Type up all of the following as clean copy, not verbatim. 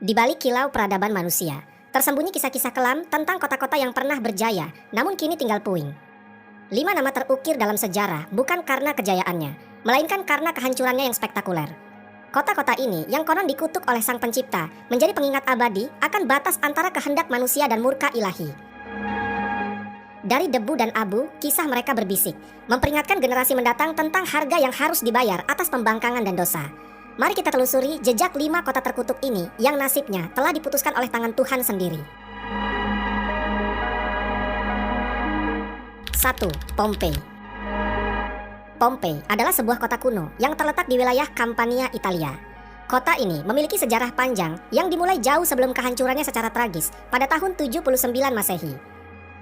Di balik kilau peradaban manusia, tersembunyi kisah-kisah kelam tentang kota-kota yang pernah berjaya, namun kini tinggal puing. 5 nama terukir dalam sejarah bukan karena kejayaannya, melainkan karena kehancurannya yang spektakuler. Kota-kota ini yang konon dikutuk oleh sang pencipta menjadi pengingat abadi akan batas antara kehendak manusia dan murka ilahi. Dari debu dan abu, kisah mereka berbisik, memperingatkan generasi mendatang tentang harga yang harus dibayar atas pembangkangan dan dosa. Mari kita telusuri jejak 5 kota terkutuk ini yang nasibnya telah diputuskan oleh tangan Tuhan sendiri. 1. Pompei. Pompei adalah sebuah kota kuno yang terletak di wilayah Campania, Italia. Kota ini memiliki sejarah panjang yang dimulai jauh sebelum kehancurannya secara tragis pada tahun 79 Masehi.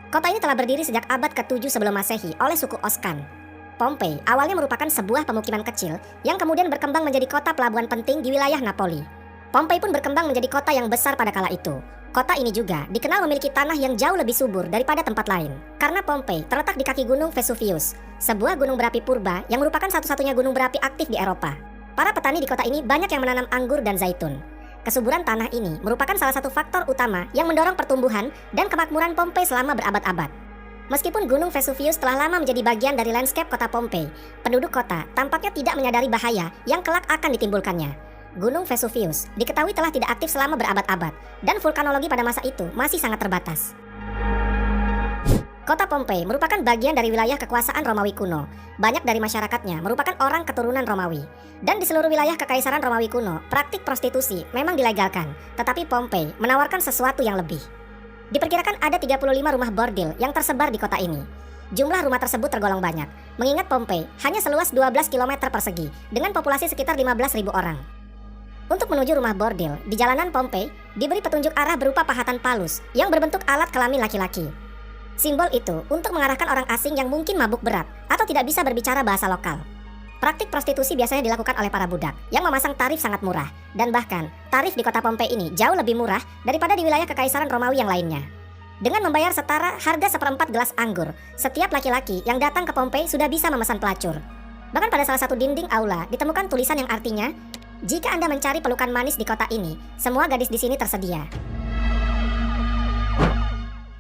Kota ini telah berdiri sejak abad ke-7 sebelum Masehi oleh suku Oscan. Pompei awalnya merupakan sebuah pemukiman kecil yang kemudian berkembang menjadi kota pelabuhan penting di wilayah Napoli. Pompei pun berkembang menjadi kota yang besar pada kala itu. Kota ini juga dikenal memiliki tanah yang jauh lebih subur daripada tempat lain. Karena Pompei terletak di kaki gunung Vesuvius, sebuah gunung berapi purba yang merupakan satu-satunya gunung berapi aktif di Eropa. Para petani di kota ini banyak yang menanam anggur dan zaitun. Kesuburan tanah ini merupakan salah satu faktor utama yang mendorong pertumbuhan dan kemakmuran Pompei selama berabad-abad. Meskipun gunung Vesuvius telah lama menjadi bagian dari landscape kota Pompei, penduduk kota tampaknya tidak menyadari bahaya yang kelak akan ditimbulkannya. Gunung Vesuvius diketahui telah tidak aktif selama berabad-abad, dan vulkanologi pada masa itu masih sangat terbatas. Kota Pompei merupakan bagian dari wilayah kekuasaan Romawi kuno. Banyak dari masyarakatnya merupakan orang keturunan Romawi. Dan di seluruh wilayah kekaisaran Romawi kuno, praktik prostitusi memang dilegalkan, tetapi Pompei menawarkan sesuatu yang lebih. Diperkirakan ada 35 rumah bordil yang tersebar di kota ini. Jumlah rumah tersebut tergolong banyak, mengingat Pompei hanya seluas 12 km persegi dengan populasi sekitar 15.000 orang. Untuk menuju rumah bordil, di jalanan Pompei diberi petunjuk arah berupa pahatan palus yang berbentuk alat kelamin laki-laki. Simbol itu untuk mengarahkan orang asing yang mungkin mabuk berat atau tidak bisa berbicara bahasa lokal. Praktik prostitusi biasanya dilakukan oleh para budak yang memasang tarif sangat murah, dan bahkan tarif di kota Pompei ini jauh lebih murah daripada di wilayah kekaisaran Romawi yang lainnya. Dengan membayar setara harga seperempat gelas anggur, setiap laki-laki yang datang ke Pompei sudah bisa memesan pelacur. Bahkan pada salah satu dinding aula ditemukan tulisan yang artinya, "Jika Anda mencari pelukan manis di kota ini, semua gadis di sini tersedia."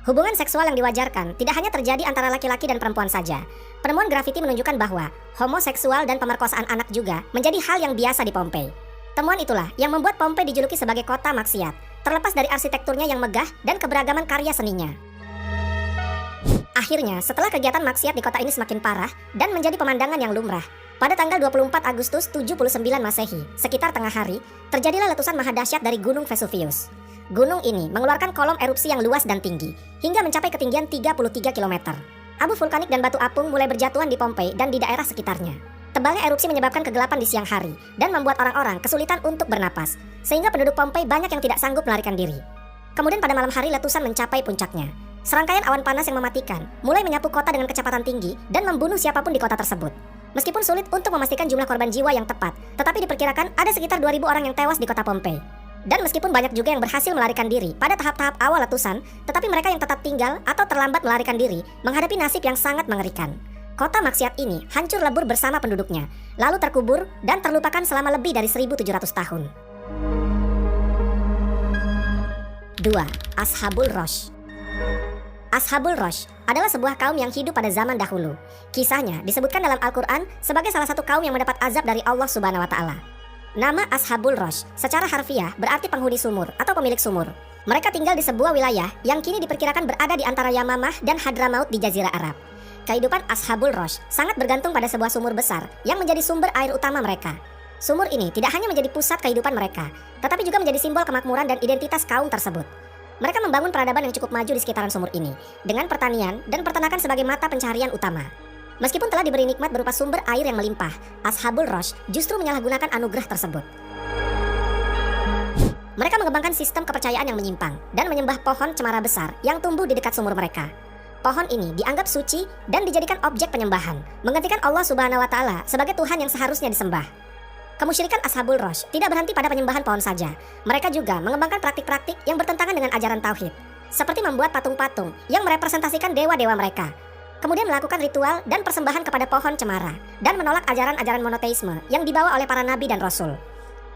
Hubungan seksual yang diwajarkan tidak hanya terjadi antara laki-laki dan perempuan saja. Penemuan grafiti menunjukkan bahwa homoseksual dan pemerkosaan anak juga menjadi hal yang biasa di Pompei. Temuan itulah yang membuat Pompei dijuluki sebagai kota maksiat, terlepas dari arsitekturnya yang megah dan keberagaman karya seninya. Akhirnya, setelah kegiatan maksiat di kota ini semakin parah dan menjadi pemandangan yang lumrah, pada tanggal 24 Agustus 79 Masehi, sekitar tengah hari, terjadilah letusan mahadahsyat dari Gunung Vesuvius. Gunung ini mengeluarkan kolom erupsi yang luas dan tinggi, hingga mencapai ketinggian 33 km. Abu vulkanik dan batu apung mulai berjatuhan di Pompei dan di daerah sekitarnya. Tebalnya erupsi menyebabkan kegelapan di siang hari, dan membuat orang-orang kesulitan untuk bernapas, sehingga penduduk Pompei banyak yang tidak sanggup melarikan diri. Kemudian pada malam hari letusan mencapai puncaknya. Serangkaian awan panas yang mematikan mulai menyapu kota dengan kecepatan tinggi dan membunuh siapapun di kota tersebut. Meskipun sulit untuk memastikan jumlah korban jiwa yang tepat, tetapi diperkirakan ada sekitar 2.000 orang yang tewas di kota Pompei. Dan meskipun banyak juga yang berhasil melarikan diri pada tahap-tahap awal letusan, tetapi mereka yang tetap tinggal atau terlambat melarikan diri menghadapi nasib yang sangat mengerikan. Kota maksiat ini hancur lebur bersama penduduknya, lalu terkubur dan terlupakan selama lebih dari 1.700 tahun. 2. Ashabul Rosh. Ashabul Rosh adalah sebuah kaum yang hidup pada zaman dahulu. Kisahnya disebutkan dalam Al-Quran sebagai salah satu kaum yang mendapat azab dari Allah Subhanahu wa Ta'ala. Nama Ashabul Rosh secara harfiah berarti penghuni sumur atau pemilik sumur. Mereka tinggal di sebuah wilayah yang kini diperkirakan berada di antara Yamamah dan Hadramaut di Jazirah Arab. Kehidupan Ashabul Rosh sangat bergantung pada sebuah sumur besar yang menjadi sumber air utama mereka. Sumur ini tidak hanya menjadi pusat kehidupan mereka, tetapi juga menjadi simbol kemakmuran dan identitas kaum tersebut. Mereka membangun peradaban yang cukup maju di sekitaran sumur ini, dengan pertanian dan peternakan sebagai mata pencaharian utama. Meskipun telah diberi nikmat berupa sumber air yang melimpah, Ashabul Rosh justru menyalahgunakan anugerah tersebut. Mereka mengembangkan sistem kepercayaan yang menyimpang dan menyembah pohon cemara besar yang tumbuh di dekat sumur mereka. Pohon ini dianggap suci dan dijadikan objek penyembahan, menggantikan Allah Subhanahu wa Ta'ala sebagai Tuhan yang seharusnya disembah. Kemusyrikan Ashabul Rosh tidak berhenti pada penyembahan pohon saja. Mereka juga mengembangkan praktik-praktik yang bertentangan dengan ajaran tauhid, seperti membuat patung-patung yang merepresentasikan dewa-dewa mereka. Kemudian melakukan ritual dan persembahan kepada pohon cemara, dan menolak ajaran-ajaran monoteisme yang dibawa oleh para nabi dan rasul.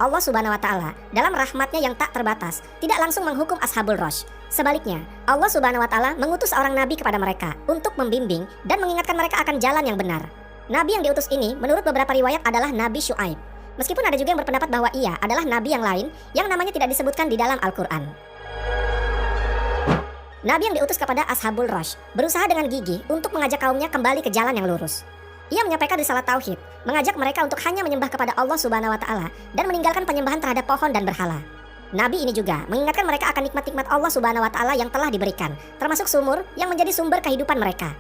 Allah Subhanahu wa Ta'ala dalam rahmatnya yang tak terbatas tidak langsung menghukum Ashabul Rosh. Sebaliknya, Allah Subhanahu wa Ta'ala mengutus seorang nabi kepada mereka untuk membimbing dan mengingatkan mereka akan jalan yang benar. Nabi yang diutus ini menurut beberapa riwayat adalah Nabi Syuaib. Meskipun ada juga yang berpendapat bahwa ia adalah nabi yang lain yang namanya tidak disebutkan di dalam Al-Quran. Nabi yang diutus kepada Ashabul Rosh berusaha dengan gigih untuk mengajak kaumnya kembali ke jalan yang lurus. Ia menyampaikan risalah tauhid, mengajak mereka untuk hanya menyembah kepada Allah Subhanahu wa Ta'ala dan meninggalkan penyembahan terhadap pohon dan berhala. Nabi ini juga mengingatkan mereka akan nikmat-nikmat Allah Subhanahu wa Ta'ala yang telah diberikan, termasuk sumur yang menjadi sumber kehidupan mereka.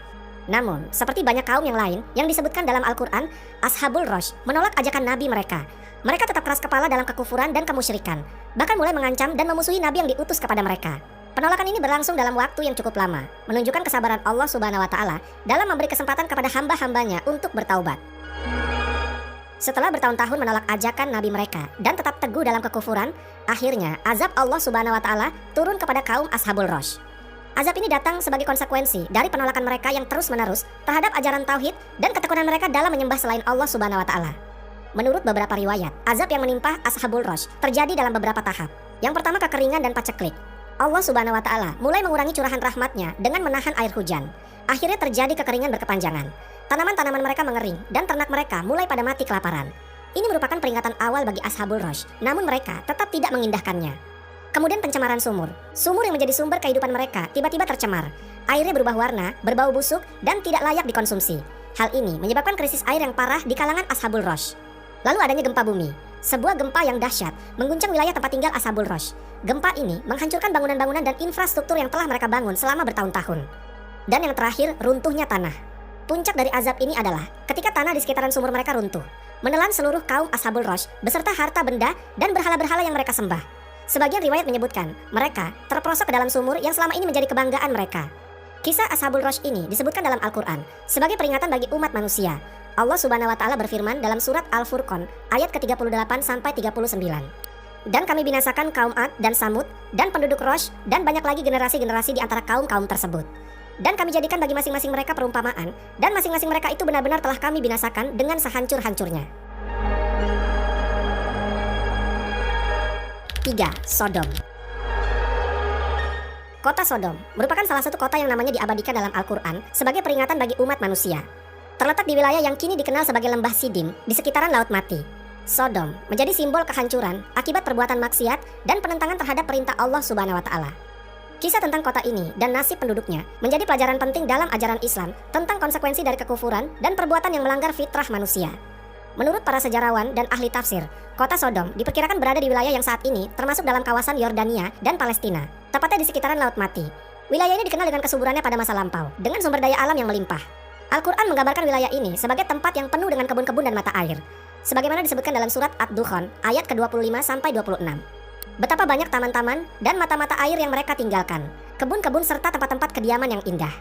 Namun, seperti banyak kaum yang lain yang disebutkan dalam Al-Quran, Ashabul Rosh menolak ajakan Nabi mereka. Mereka tetap keras kepala dalam kekufuran dan kemusyrikan, bahkan mulai mengancam dan memusuhi Nabi yang diutus kepada mereka. Penolakan ini berlangsung dalam waktu yang cukup lama, menunjukkan kesabaran Allah Subhanahu wa Ta'ala dalam memberi kesempatan kepada hamba-hambanya untuk bertaubat. Setelah bertahun-tahun menolak ajakan Nabi mereka dan tetap teguh dalam kekufuran, akhirnya azab Allah Subhanahu wa Ta'ala turun kepada kaum Ashabul Rosh. Azab ini datang sebagai konsekuensi dari penolakan mereka yang terus-menerus terhadap ajaran tauhid dan ketekunan mereka dalam menyembah selain Allah Subhanahu wa Ta'ala. Menurut beberapa riwayat, azab yang menimpa Ashabul Rosh terjadi dalam beberapa tahap. Yang pertama, kekeringan dan paceklik. Allah Subhanahu wa Ta'ala mulai mengurangi curahan rahmatnya dengan menahan air hujan. Akhirnya terjadi kekeringan berkepanjangan. Tanaman-tanaman mereka mengering dan ternak mereka mulai pada mati kelaparan. Ini merupakan peringatan awal bagi Ashabul Rosh, namun mereka tetap tidak mengindahkannya. Kemudian pencemaran sumur. Sumur yang menjadi sumber kehidupan mereka tiba-tiba tercemar. Airnya berubah warna, berbau busuk, dan tidak layak dikonsumsi. Hal ini menyebabkan krisis air yang parah di kalangan Ashabul Rosh. Lalu adanya gempa bumi. Sebuah gempa yang dahsyat mengguncang wilayah tempat tinggal Ashabul Rosh. Gempa ini menghancurkan bangunan-bangunan dan infrastruktur yang telah mereka bangun selama bertahun-tahun. Dan yang terakhir, runtuhnya tanah. Puncak dari azab ini adalah ketika tanah di sekitaran sumur mereka runtuh, menelan seluruh kaum Ashabul Rosh beserta harta benda dan berhala-berhala yang mereka sembah. Sebagian riwayat menyebutkan mereka terperosok ke dalam sumur yang selama ini menjadi kebanggaan mereka. Kisah Ashabul Rosh ini disebutkan dalam Al-Quran sebagai peringatan bagi umat manusia. Allah Subhanahu wa Ta'ala berfirman dalam surat Al-Furqan ayat ke-38-39. Dan kami binasakan kaum Ad dan Samud dan penduduk Rosh dan banyak lagi generasi-generasi di antara kaum-kaum tersebut. Dan kami jadikan bagi masing-masing mereka perumpamaan dan masing-masing mereka itu benar-benar telah kami binasakan dengan sehancur-hancurnya. 3. Sodom. Kota Sodom merupakan salah satu kota yang namanya diabadikan dalam Al-Quran sebagai peringatan bagi umat manusia. Terletak di wilayah yang kini dikenal sebagai Lembah Sidim di sekitaran Laut Mati. Sodom menjadi simbol kehancuran akibat perbuatan maksiat dan penentangan terhadap perintah Allah Subhanahu wa Ta'ala. Kisah tentang kota ini dan nasib penduduknya menjadi pelajaran penting dalam ajaran Islam tentang konsekuensi dari kekufuran dan perbuatan yang melanggar fitrah manusia. Menurut para sejarawan dan ahli tafsir, kota Sodom diperkirakan berada di wilayah yang saat ini termasuk dalam kawasan Yordania dan Palestina, tepatnya di sekitaran Laut Mati. Wilayah ini dikenal dengan kesuburannya pada masa lampau, dengan sumber daya alam yang melimpah. Al-Quran menggambarkan wilayah ini sebagai tempat yang penuh dengan kebun-kebun dan mata air. Sebagaimana disebutkan dalam surat Ad-Dukhan ayat ke-25-26. Betapa banyak taman-taman dan mata-mata air yang mereka tinggalkan, kebun-kebun serta tempat-tempat kediaman yang indah.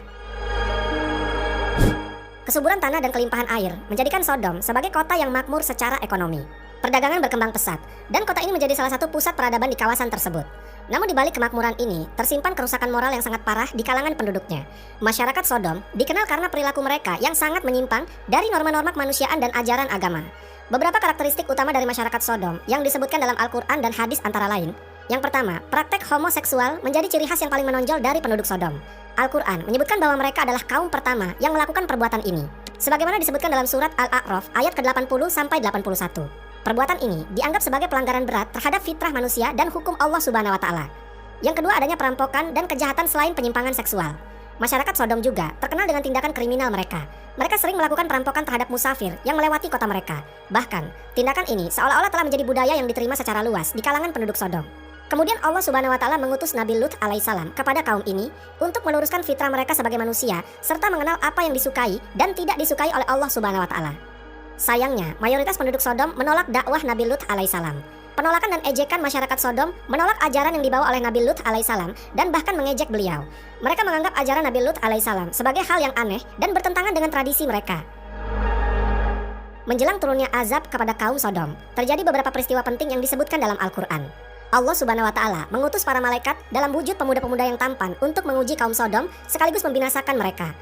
Kesuburan tanah dan kelimpahan air menjadikan Sodom sebagai kota yang makmur secara ekonomi. Perdagangan berkembang pesat, dan kota ini menjadi salah satu pusat peradaban di kawasan tersebut. Namun di balik kemakmuran ini, tersimpan kerusakan moral yang sangat parah di kalangan penduduknya. Masyarakat Sodom dikenal karena perilaku mereka yang sangat menyimpang dari norma-norma kemanusiaan dan ajaran agama. Beberapa karakteristik utama dari masyarakat Sodom yang disebutkan dalam Al-Quran dan hadis antara lain. Yang pertama, praktek homoseksual menjadi ciri khas yang paling menonjol dari penduduk Sodom. Al-Quran menyebutkan bahwa mereka adalah kaum pertama yang melakukan perbuatan ini. Sebagaimana disebutkan dalam surat Al-A'raf ayat ke-80-81. Perbuatan ini dianggap sebagai pelanggaran berat terhadap fitrah manusia dan hukum Allah Subhanahu wa Ta'ala. Yang kedua, adanya perampokan dan kejahatan selain penyimpangan seksual. Masyarakat Sodom juga terkenal dengan tindakan kriminal mereka. Mereka sering melakukan perampokan terhadap musafir yang melewati kota mereka. Bahkan, tindakan ini seolah-olah telah menjadi budaya yang diterima secara luas di kalangan penduduk Sodom. Kemudian Allah Subhanahu wa Ta'ala mengutus Nabi Lut alaihissalam kepada kaum ini untuk meluruskan fitrah mereka sebagai manusia serta mengenal apa yang disukai dan tidak disukai oleh Allah Subhanahu wa Ta'ala. Sayangnya, mayoritas penduduk Sodom menolak dakwah Nabi Lut alaihissalam. Penolakan dan ejekan masyarakat Sodom menolak ajaran yang dibawa oleh Nabi Lut alaihissalam dan bahkan mengejek beliau. Mereka menganggap ajaran Nabi Lut alaihissalam sebagai hal yang aneh dan bertentangan dengan tradisi mereka. Menjelang turunnya azab kepada kaum Sodom, terjadi beberapa peristiwa penting yang disebutkan dalam Al-Quran. Allah Subhanahu wa Ta'ala mengutus para malaikat dalam wujud pemuda-pemuda yang tampan untuk menguji kaum Sodom sekaligus membinasakan mereka.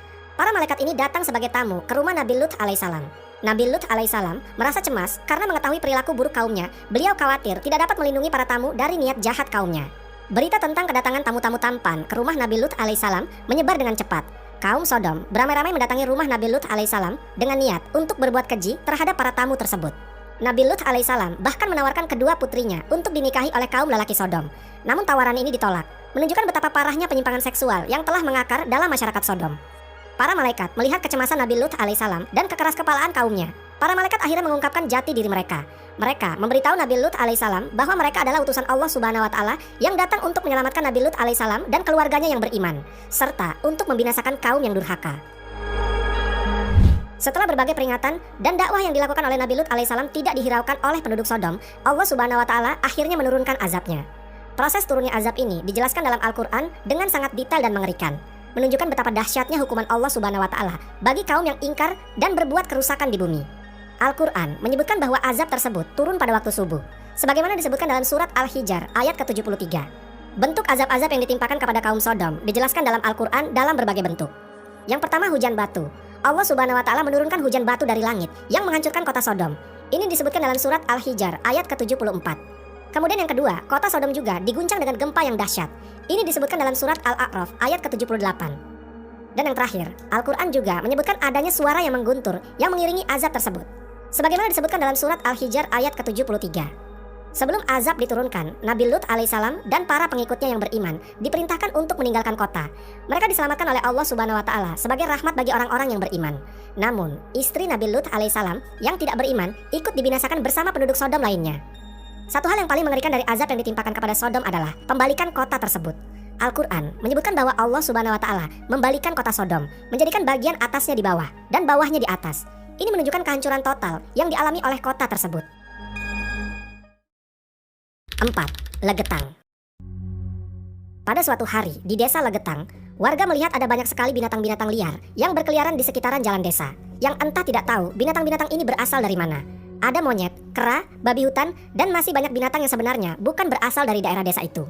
Para malaikat ini datang sebagai tamu ke rumah Nabi Lut alaihissalam. Nabi Lut alaihissalam merasa cemas karena mengetahui perilaku buruk kaumnya. Beliau khawatir tidak dapat melindungi para tamu dari niat jahat kaumnya. Berita tentang kedatangan tamu-tamu tampan ke rumah Nabi Lut alaihissalam menyebar dengan cepat. Kaum Sodom beramai-ramai mendatangi rumah Nabi Lut alaihissalam dengan niat untuk berbuat keji terhadap para tamu tersebut. Nabi Lut alaihissalam bahkan menawarkan kedua putrinya untuk dinikahi oleh kaum lelaki Sodom. Namun tawaran ini ditolak, menunjukkan betapa parahnya penyimpangan seksual yang telah mengakar dalam masyarakat Sodom. Para malaikat melihat kecemasan Nabi Lut alaihissalam dan kekeraskepalaan kaumnya. Para malaikat akhirnya mengungkapkan jati diri mereka. Mereka memberitahu Nabi Lut alaihissalam bahwa mereka adalah utusan Allah Subhanahu wa Ta'ala yang datang untuk menyelamatkan Nabi Lut alaihissalam dan keluarganya yang beriman, serta untuk membinasakan kaum yang durhaka. Setelah berbagai peringatan dan dakwah yang dilakukan oleh Nabi Lut alaihissalam tidak dihiraukan oleh penduduk Sodom, Allah Subhanahu wa Ta'ala akhirnya menurunkan azabnya. Proses turunnya azab ini dijelaskan dalam Al-Quran dengan sangat detail dan mengerikan, menunjukkan betapa dahsyatnya hukuman Allah Subhanahu wa Ta'ala bagi kaum yang ingkar dan berbuat kerusakan di bumi. Al-Quran menyebutkan bahwa azab tersebut turun pada waktu subuh, sebagaimana disebutkan dalam surat Al-Hijr ayat ke-73. Bentuk azab-azab yang ditimpakan kepada kaum Sodom dijelaskan dalam Al-Quran dalam berbagai bentuk. Yang pertama, hujan batu. Allah Subhanahu wa Ta'ala menurunkan hujan batu dari langit yang menghancurkan kota Sodom. Ini disebutkan dalam surat Al-Hijr ayat ke-74. Kemudian yang kedua, kota Sodom juga diguncang dengan gempa yang dahsyat. Ini disebutkan dalam surat Al-A'raf ayat ke-78. Dan yang terakhir, Al-Quran juga menyebutkan adanya suara yang mengguntur yang mengiringi azab tersebut, sebagaimana disebutkan dalam surat Al-Hijr ayat ke-73. Sebelum azab diturunkan, Nabi Lut alaihissalam dan para pengikutnya yang beriman diperintahkan untuk meninggalkan kota. Mereka diselamatkan oleh Allah Subhanahu wa Ta'ala sebagai rahmat bagi orang-orang yang beriman. Namun, istri Nabi Lut alaihissalam yang tidak beriman ikut dibinasakan bersama penduduk Sodom lainnya. Satu hal yang paling mengerikan dari azab yang ditimpakan kepada Sodom adalah pembalikan kota tersebut. Al-Quran menyebutkan bahwa Allah Subhanahu wa Ta'ala membalikan kota Sodom, menjadikan bagian atasnya di bawah dan bawahnya di atas. Ini menunjukkan kehancuran total yang dialami oleh kota tersebut. 4. Legetang. Pada suatu hari di desa Legetang, warga melihat ada banyak sekali binatang-binatang liar yang berkeliaran di sekitaran jalan desa, yang entah tidak tahu binatang-binatang ini berasal dari mana. Ada monyet, kera, babi hutan, dan masih banyak binatang yang sebenarnya bukan berasal dari daerah desa itu.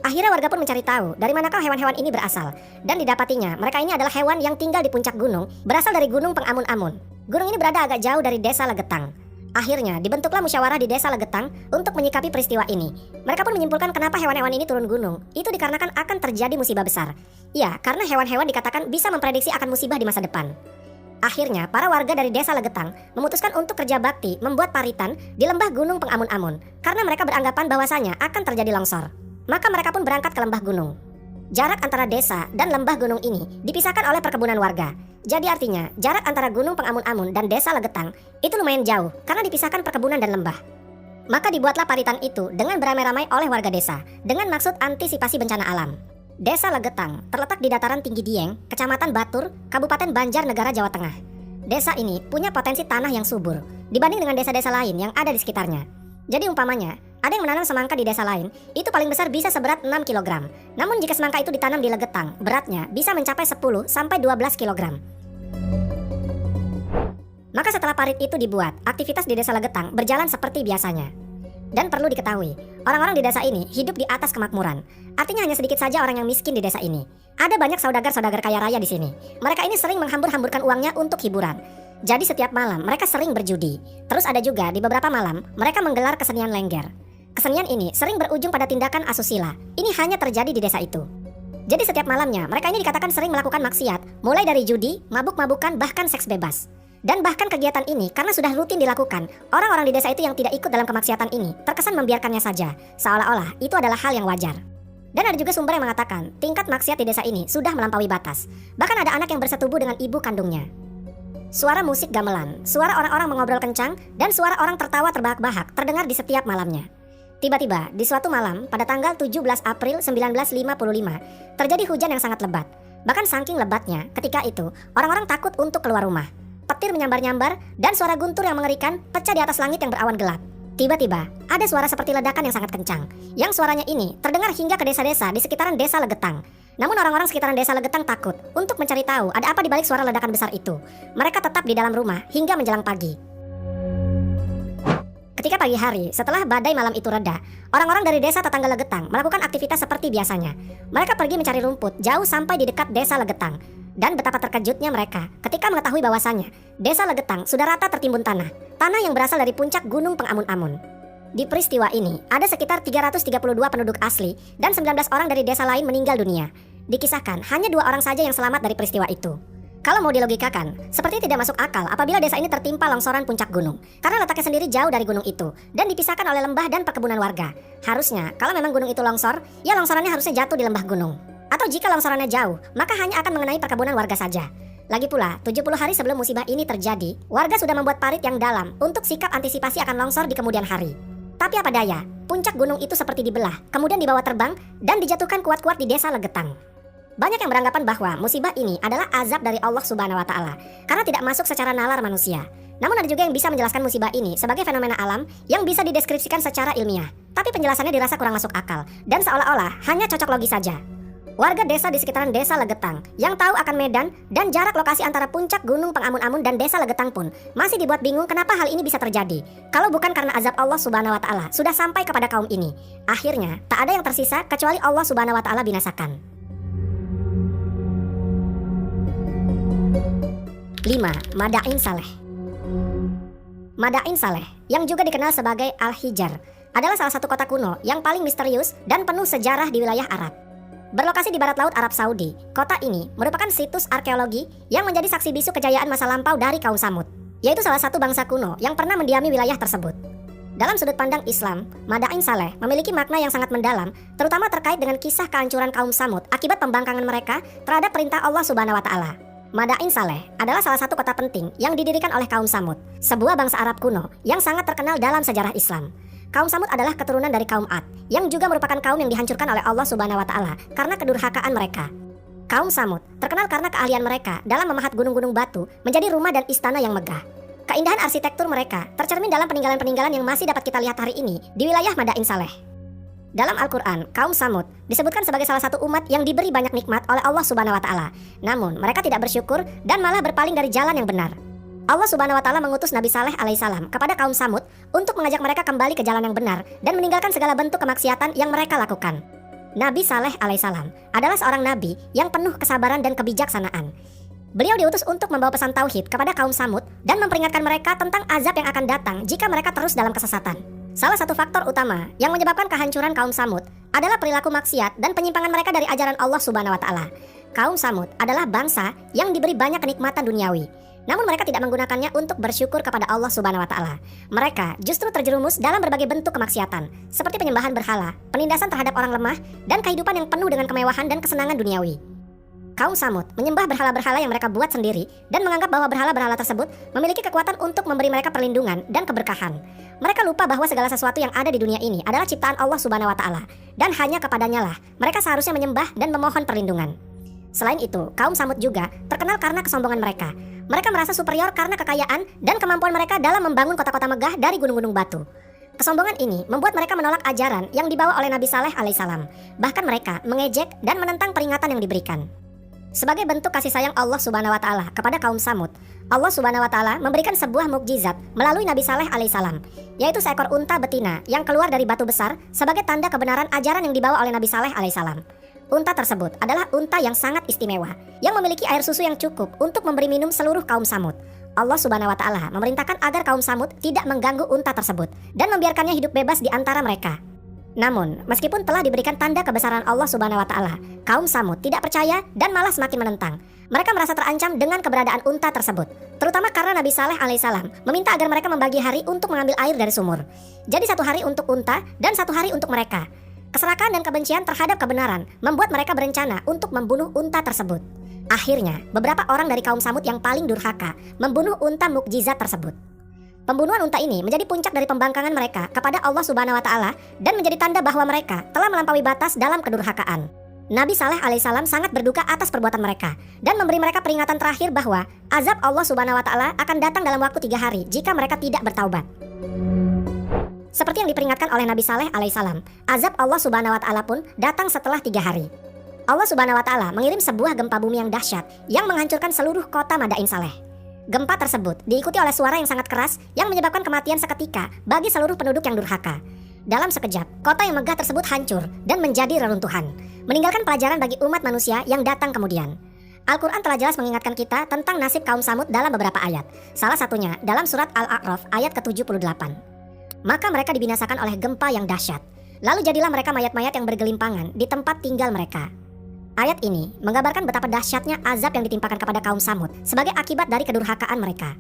Akhirnya warga pun mencari tahu dari manakah hewan-hewan ini berasal, dan didapatinya mereka ini adalah hewan yang tinggal di puncak gunung, berasal dari gunung Pengamun-amun. Gunung ini berada agak jauh dari desa Legetang. Akhirnya dibentuklah musyawarah di desa Legetang untuk menyikapi peristiwa ini. Mereka pun menyimpulkan kenapa hewan-hewan ini turun gunung. Itu dikarenakan akan terjadi musibah besar. Ya, karena hewan-hewan dikatakan bisa memprediksi akan musibah di masa depan. Akhirnya, para warga dari desa Legetang memutuskan untuk kerja bakti membuat paritan di lembah gunung Pengamun-amun karena mereka beranggapan bahwasanya akan terjadi longsor. Maka mereka pun berangkat ke lembah gunung. Jarak antara desa dan lembah gunung ini dipisahkan oleh perkebunan warga. Jadi artinya, jarak antara gunung Pengamun-amun dan desa Legetang itu lumayan jauh karena dipisahkan perkebunan dan lembah. Maka dibuatlah paritan itu dengan beramai-ramai oleh warga desa dengan maksud antisipasi bencana alam. Desa Legetang terletak di dataran tinggi Dieng, Kecamatan Batur, Kabupaten Banjarnegara, Jawa Tengah. Desa ini punya potensi tanah yang subur dibanding dengan desa-desa lain yang ada di sekitarnya. Jadi umpamanya, ada yang menanam semangka di desa lain, itu paling besar bisa seberat 6 kg. Namun jika semangka itu ditanam di Legetang, beratnya bisa mencapai 10 sampai 12 kg. Maka setelah parit itu dibuat, aktivitas di desa Legetang berjalan seperti biasanya. Dan perlu diketahui, orang-orang di desa ini hidup di atas kemakmuran. Artinya hanya sedikit saja orang yang miskin di desa ini. Ada banyak saudagar-saudagar kaya raya di sini. Mereka ini sering menghambur-hamburkan uangnya untuk hiburan. Jadi setiap malam mereka sering berjudi. Terus ada juga di beberapa malam mereka menggelar kesenian lengger. Kesenian ini sering berujung pada tindakan asusila. Ini hanya terjadi di desa itu. Jadi setiap malamnya mereka ini dikatakan sering melakukan maksiat, mulai dari judi, mabuk-mabukan, bahkan seks bebas. Dan bahkan kegiatan ini karena sudah rutin dilakukan, orang-orang di desa itu yang tidak ikut dalam kemaksiatan ini terkesan membiarkannya saja, seolah-olah itu adalah hal yang wajar. Dan ada juga sumber yang mengatakan tingkat maksiat di desa ini sudah melampaui batas. Bahkan ada anak yang bersetubuh dengan ibu kandungnya. Suara musik gamelan, suara orang-orang mengobrol kencang, dan suara orang tertawa terbahak-bahak terdengar di setiap malamnya. Tiba-tiba, di suatu malam pada tanggal 17 April 1955, terjadi hujan yang sangat lebat. Bahkan saking lebatnya, ketika itu orang-orang takut untuk keluar rumah. Petir menyambar-nyambar dan suara guntur yang mengerikan pecah di atas langit yang berawan gelap. Tiba-tiba, ada suara seperti ledakan yang sangat kencang, yang suaranya ini terdengar hingga ke desa-desa di sekitaran desa Legetang. Namun orang-orang sekitaran desa Legetang takut untuk mencari tahu ada apa di balik suara ledakan besar itu. Mereka tetap di dalam rumah hingga menjelang pagi. Ketika pagi hari, setelah badai malam itu reda, orang-orang dari desa tetangga Legetang melakukan aktivitas seperti biasanya. Mereka pergi mencari rumput jauh sampai di dekat desa Legetang. Dan betapa terkejutnya mereka ketika mengetahui bahwasannya desa Legetang sudah rata tertimbun tanah yang berasal dari puncak gunung Pengamun-amun. Di peristiwa ini, ada sekitar 332 penduduk asli dan 19 orang dari desa lain meninggal dunia. Dikisahkan, hanya 2 orang saja yang selamat dari peristiwa itu. Kalau mau dilogikakan, seperti tidak masuk akal apabila desa ini tertimpa longsoran puncak gunung. Karena letaknya sendiri jauh dari gunung itu, dan dipisahkan oleh lembah dan perkebunan warga. Harusnya, kalau memang gunung itu longsor, ya longsorannya harusnya jatuh di lembah gunung. Atau jika longsorannya jauh, maka hanya akan mengenai perkebunan warga saja. Lagi pula, 70 hari sebelum musibah ini terjadi, warga sudah membuat parit yang dalam untuk sikap antisipasi akan longsor di kemudian hari. Tapi apa daya, puncak gunung itu seperti dibelah, kemudian dibawa terbang, dan dijatuhkan kuat-kuat di desa Legetang. Banyak yang beranggapan bahwa musibah ini adalah azab dari Allah Subhanahu wa Ta'ala, karena tidak masuk secara nalar manusia. Namun ada juga yang bisa menjelaskan musibah ini sebagai fenomena alam yang bisa dideskripsikan secara ilmiah. Tapi penjelasannya dirasa kurang masuk akal, dan seolah-olah hanya cocok logis saja. Warga desa di sekitaran desa Legetang yang tahu akan medan dan jarak lokasi antara puncak gunung Pengamun-amun dan desa Legetang pun masih dibuat bingung kenapa hal ini bisa terjadi. Kalau bukan karena azab Allah Subhanahu wa Ta'ala sudah sampai kepada kaum ini. Akhirnya tak ada yang tersisa kecuali Allah Subhanahu wa Ta'ala binasakan. 5. Madain Saleh. Madain Saleh, yang juga dikenal sebagai Al-Hijar, adalah salah satu kota kuno yang paling misterius dan penuh sejarah di wilayah Arab. Berlokasi di barat laut Arab Saudi, kota ini merupakan situs arkeologi yang menjadi saksi bisu kejayaan masa lampau dari kaum Samud, yaitu salah satu bangsa kuno yang pernah mendiami wilayah tersebut. Dalam sudut pandang Islam, Madain Saleh memiliki makna yang sangat mendalam, terutama terkait dengan kisah kehancuran kaum Samud akibat pembangkangan mereka terhadap perintah Allah Subhanahu wa Ta'ala. Madain Saleh adalah salah satu kota penting yang didirikan oleh kaum Samud, sebuah bangsa Arab kuno yang sangat terkenal dalam sejarah Islam. Kaum Samud adalah keturunan dari kaum Ad, yang juga merupakan kaum yang dihancurkan oleh Allah Subhanahu wa Ta'ala karena kedurhakaan mereka. Kaum Samud terkenal karena keahlian mereka dalam memahat gunung-gunung batu menjadi rumah dan istana yang megah. Keindahan arsitektur mereka tercermin dalam peninggalan-peninggalan yang masih dapat kita lihat hari ini di wilayah Madain Saleh. Dalam Al-Quran, kaum Samud disebutkan sebagai salah satu umat yang diberi banyak nikmat oleh Allah Subhanahu wa Ta'ala. Namun, mereka tidak bersyukur dan malah berpaling dari jalan yang benar. Allah Subhanahu wa Ta'ala mengutus Nabi Saleh alaihissalam kepada kaum Samud untuk mengajak mereka kembali ke jalan yang benar dan meninggalkan segala bentuk kemaksiatan yang mereka lakukan. Nabi Saleh alaihissalam adalah seorang nabi yang penuh kesabaran dan kebijaksanaan. Beliau diutus untuk membawa pesan tauhid kepada kaum Samud dan memperingatkan mereka tentang azab yang akan datang jika mereka terus dalam kesesatan. Salah satu faktor utama yang menyebabkan kehancuran kaum Samud adalah perilaku maksiat dan penyimpangan mereka dari ajaran Allah Subhanahu wa Ta'ala. Kaum Samud adalah bangsa yang diberi banyak kenikmatan duniawi. Namun mereka tidak menggunakannya untuk bersyukur kepada Allah Subhanahu wa Ta'ala. Mereka justru terjerumus dalam berbagai bentuk kemaksiatan, seperti penyembahan berhala, penindasan terhadap orang lemah, dan kehidupan yang penuh dengan kemewahan dan kesenangan duniawi. Kaum Samud menyembah berhala-berhala yang mereka buat sendiri dan menganggap bahwa berhala-berhala tersebut memiliki kekuatan untuk memberi mereka perlindungan dan keberkahan. Mereka lupa bahwa segala sesuatu yang ada di dunia ini adalah ciptaan Allah Subhanahu wa Ta'ala, dan hanya kepadanya lah mereka seharusnya menyembah dan memohon perlindungan. Selain itu, kaum Samud juga terkenal karena kesombongan mereka. Mereka merasa superior karena kekayaan dan kemampuan mereka dalam membangun kota-kota megah dari gunung-gunung batu. Kesombongan ini membuat mereka menolak ajaran yang dibawa oleh Nabi Saleh alaihissalam. Bahkan mereka mengejek dan menentang peringatan yang diberikan. Sebagai bentuk kasih sayang Allah Subhanahu wa Ta'ala kepada kaum Samud, Allah Subhanahu wa Ta'ala memberikan sebuah mukjizat melalui Nabi Saleh alaihissalam, yaitu seekor unta betina yang keluar dari batu besar sebagai tanda kebenaran ajaran yang dibawa oleh Nabi Saleh alaihissalam. Unta tersebut adalah unta yang sangat istimewa, yang memiliki air susu yang cukup untuk memberi minum seluruh kaum Samud. Allah Subhanahu wa Ta'ala memerintahkan agar kaum Samud tidak mengganggu unta tersebut dan membiarkannya hidup bebas di antara mereka. Namun, meskipun telah diberikan tanda kebesaran Allah Subhanahu wa Ta'ala, kaum Samud tidak percaya dan malah semakin menentang. Mereka merasa terancam dengan keberadaan unta tersebut, terutama karena Nabi Saleh alaihissalam meminta agar mereka membagi hari untuk mengambil air dari sumur. Jadi 1 hari untuk unta dan 1 hari untuk mereka. Keserakahan dan kebencian terhadap kebenaran membuat mereka berencana untuk membunuh unta tersebut. Akhirnya, beberapa orang dari kaum Samud yang paling durhaka membunuh unta mukjizat tersebut. Pembunuhan unta ini menjadi puncak dari pembangkangan mereka kepada Allah Subhanahu wa Ta'ala dan menjadi tanda bahwa mereka telah melampaui batas dalam kedurhakaan. Nabi Saleh alaihissalam sangat berduka atas perbuatan mereka dan memberi mereka peringatan terakhir bahwa azab Allah Subhanahu wa Ta'ala akan datang dalam waktu 3 hari jika mereka tidak bertaubat. Seperti yang diperingatkan oleh Nabi Saleh alaihissalam, azab Allah Subhanahu wa Ta'ala pun datang setelah 3 hari. Allah Subhanahu wa Ta'ala mengirim sebuah gempa bumi yang dahsyat yang menghancurkan seluruh kota Madain Saleh. Gempa tersebut diikuti oleh suara yang sangat keras yang menyebabkan kematian seketika bagi seluruh penduduk yang durhaka. Dalam sekejap, kota yang megah tersebut hancur dan menjadi reruntuhan, meninggalkan pelajaran bagi umat manusia yang datang kemudian. Al-Quran telah jelas mengingatkan kita tentang nasib kaum Samud dalam beberapa ayat. Salah satunya dalam surat Al-A'raf ayat ke-78. Maka mereka dibinasakan oleh gempa yang dahsyat. Lalu jadilah mereka mayat-mayat yang bergelimpangan di tempat tinggal mereka. Ayat ini menggambarkan betapa dahsyatnya azab yang ditimpakan kepada kaum Samud sebagai akibat dari kedurhakaan mereka.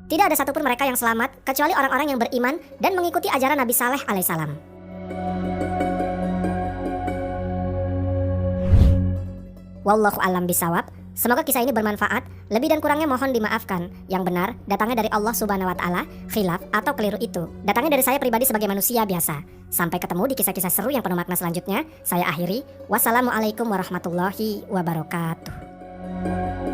Tidak ada satupun mereka yang selamat kecuali orang-orang yang beriman dan mengikuti ajaran Nabi Saleh alaihissalam. Wallahu a'lam bishawab. Semoga kisah ini bermanfaat. Lebih dan kurangnya mohon dimaafkan. Yang benar datangnya dari Allah Subhanahu wa taala, khilaf atau keliru itu datangnya dari saya pribadi sebagai manusia biasa. Sampai ketemu di kisah-kisah seru yang penuh makna selanjutnya. Saya akhiri. Wassalamualaikum warahmatullahi wabarakatuh.